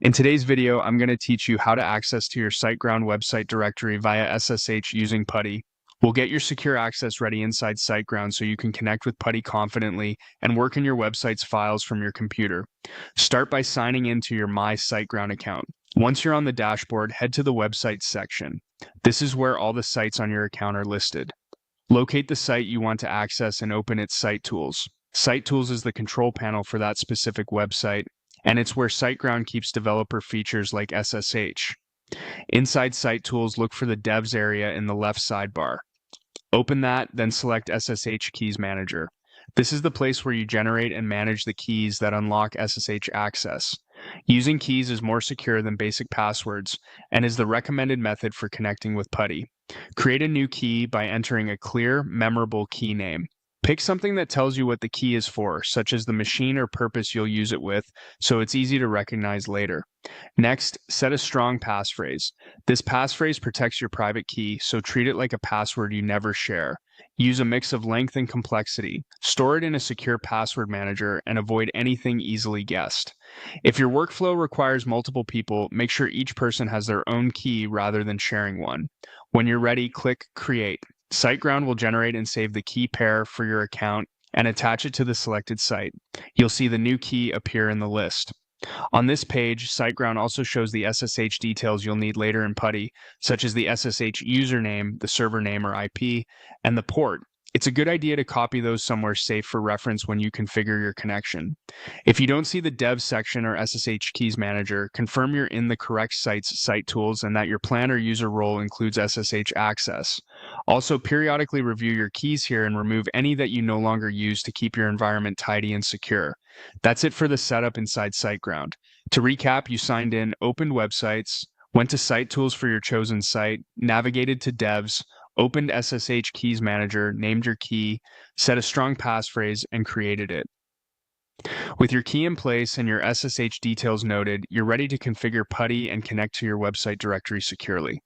In today's video, I'm going to teach you how to access to your Siteground website directory via SSH using PuTTY. We'll get your secure access ready inside Siteground so you can connect with PuTTY confidently and work in your website's files from your computer. Start by signing into your My Siteground account. Once you're on the dashboard, head to the Websites section. This is where all the sites on your account are listed. Locate the site you want to access and open its Site Tools. Site Tools is the control panel for that specific website, and it's where Siteground keeps developer features like SSH. Inside Site Tools, look for the Devs area in the left sidebar. Open that, then select SSH Keys Manager. This is the place where you generate and manage the keys that unlock SSH access. Using keys is more secure than basic passwords and is the recommended method for connecting with PuTTY. Create a new key by entering a clear, memorable key name. Pick something that tells you what the key is for, such as the machine or purpose you'll use it with, so it's easy to recognize later. Next, set a strong passphrase. This passphrase protects your private key, so treat it like a password you never share. Use a mix of length and complexity. Store it in a secure password manager and avoid anything easily guessed. If your workflow requires multiple people, make sure each person has their own key rather than sharing one. When you're ready, click Create. Siteground will generate and save the key pair for your account and attach it to the selected site. You'll see the new key appear in the list. On this page, Siteground also shows the SSH details you'll need later in PuTTY, such as the SSH username, the server name or IP, and the port. It's a good idea to copy those somewhere safe for reference when you configure your connection. If you don't see the Dev section or SSH Keys Manager, confirm you're in the correct site's site tools and that your plan or user role includes SSH access. Also, periodically review your keys here and remove any that you no longer use to keep your environment tidy and secure. That's it for the setup inside Siteground. To recap, you signed in, opened websites, went to Site Tools for your chosen site, navigated to Devs, opened SSH Keys Manager, named your key, set a strong passphrase, and created it. With your key in place and your SSH details noted, you're ready to configure PuTTY and connect to your website directory securely.